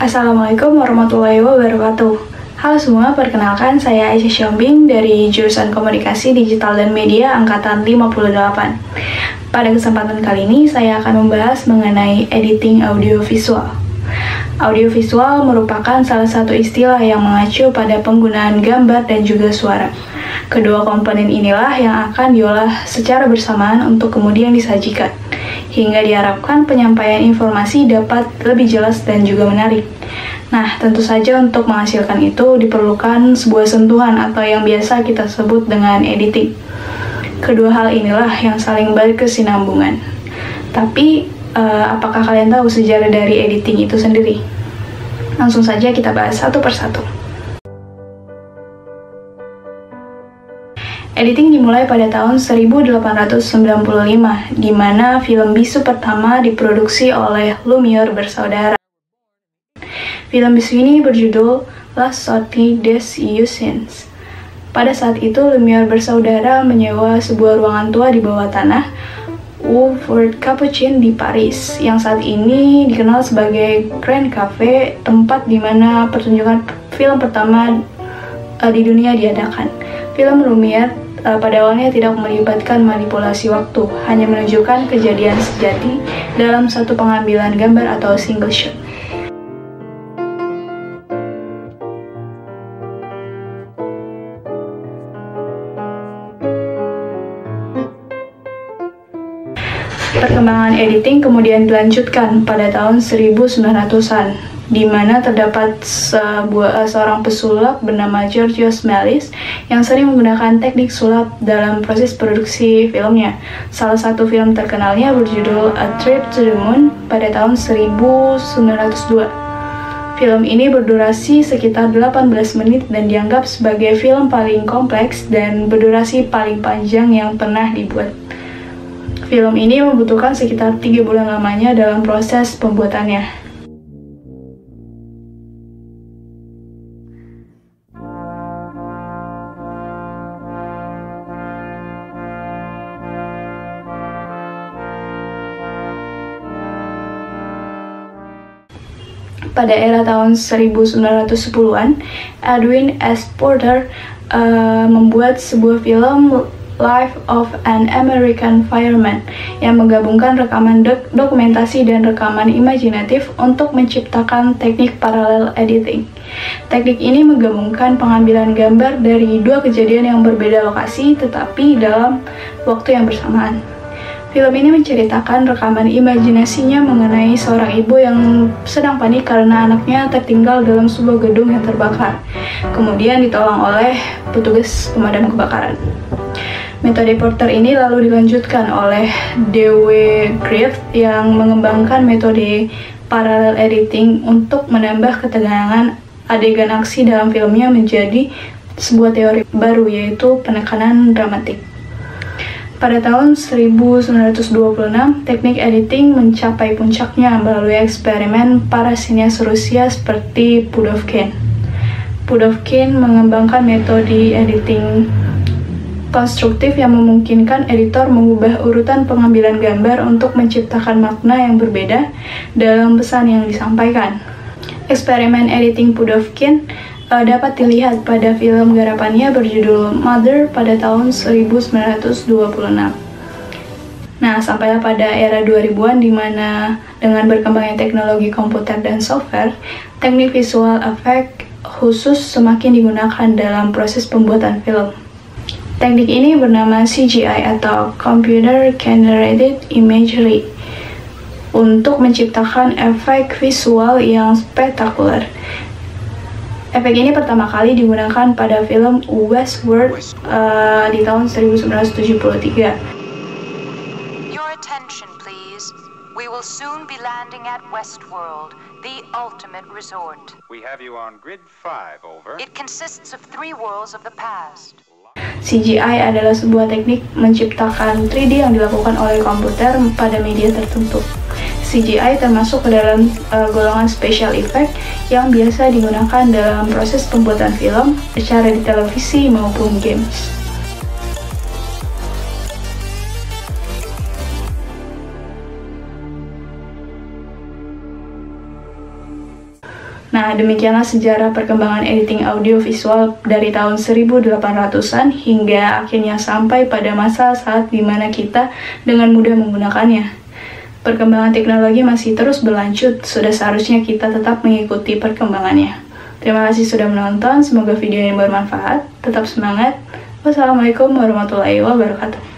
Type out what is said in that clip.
Assalamualaikum warahmatullahi wabarakatuh. Halo semua, perkenalkan saya Aisyah Siombing dari jurusan Komunikasi Digital dan Media Angkatan 58. Pada kesempatan kali ini saya akan membahas mengenai editing audiovisual. Audiovisual merupakan salah satu istilah yang mengacu pada penggunaan gambar dan juga suara. Kedua komponen inilah yang akan diolah secara bersamaan untuk kemudian disajikan, hingga diharapkan penyampaian informasi dapat lebih jelas dan juga menarik. Nah, tentu saja untuk menghasilkan itu diperlukan sebuah sentuhan atau yang biasa kita sebut dengan editing. Kedua hal inilah yang saling berkesinambungan. Tapi, apakah kalian tahu sejarah dari editing itu sendiri? Langsung saja kita bahas satu persatu. Editing dimulai pada tahun 1895, di mana film bisu pertama diproduksi oleh Lumière bersaudara. Film bisu ini berjudul La Sortie des Innocents. Pada saat itu, Lumière bersaudara menyewa sebuah ruangan tua di bawah tanah, Fort Capucine di Paris, yang saat ini dikenal sebagai Grand Café, tempat di mana pertunjukan film pertama di dunia diadakan. Film Lumière pada awalnya tidak melibatkan manipulasi waktu, hanya menunjukkan kejadian sejati dalam satu pengambilan gambar atau single shot. Perkembangan editing kemudian dilanjutkan pada tahun 1900-an, di mana terdapat seorang pesulap bernama Georgios Melis yang sering menggunakan teknik sulap dalam proses produksi filmnya. Salah satu film terkenalnya berjudul A Trip to the Moon pada tahun 1902. Film ini berdurasi sekitar 18 menit dan dianggap sebagai film paling kompleks dan berdurasi paling panjang yang pernah dibuat. Film ini membutuhkan sekitar 3 bulan lamanya dalam proses pembuatannya. Pada era tahun 1910-an, Edwin S. Porter membuat sebuah film Life of an American Fireman yang menggabungkan rekaman dokumentasi dan rekaman imajinatif untuk menciptakan teknik parallel editing. Teknik ini menggabungkan pengambilan gambar dari dua kejadian yang berbeda lokasi tetapi dalam waktu yang bersamaan. Film ini menceritakan rekaman imajinasinya mengenai seorang ibu yang sedang panik karena anaknya tertinggal dalam sebuah gedung yang terbakar. Kemudian ditolong oleh petugas pemadam kebakaran. Metode Porter ini lalu dilanjutkan oleh D.W. Griffith yang mengembangkan metode parallel editing untuk menambah ketegangan adegan aksi dalam filmnya menjadi sebuah teori baru, yaitu penekanan dramatik. Pada tahun 1926, teknik editing mencapai puncaknya melalui eksperimen para sinias Rusia seperti Pudovkin. Pudovkin mengembangkan metode editing konstruktif yang memungkinkan editor mengubah urutan pengambilan gambar untuk menciptakan makna yang berbeda dalam pesan yang disampaikan. Eksperimen editing Pudovkin dapat dilihat pada film garapannya berjudul Mother pada tahun 1926. Nah, sampailah pada era 2000-an di mana dengan berkembangnya teknologi komputer dan software, teknik visual effect khusus semakin digunakan dalam proses pembuatan film. Teknik ini bernama CGI atau Computer Generated Imagery untuk menciptakan efek visual yang spektakuler. Efek ini pertama kali digunakan pada film Westworld di tahun 1973. Your attention, please. We will soon be landing at Westworld, the ultimate resort. We have you on grid 5, over. It consists of 3 worlds of the past. CGI adalah sebuah teknik menciptakan 3D yang dilakukan oleh komputer pada media tertentu. CGI termasuk ke dalam golongan special effect yang biasa digunakan dalam proses pembuatan film, acara di televisi maupun games. Nah, demikianlah sejarah perkembangan editing audio visual dari tahun 1800-an hingga akhirnya sampai pada masa saat dimana kita dengan mudah menggunakannya. Perkembangan teknologi masih terus berlanjut, sudah seharusnya kita tetap mengikuti perkembangannya. Terima kasih sudah menonton, semoga video ini bermanfaat. Tetap semangat. Wassalamualaikum warahmatullahi wabarakatuh.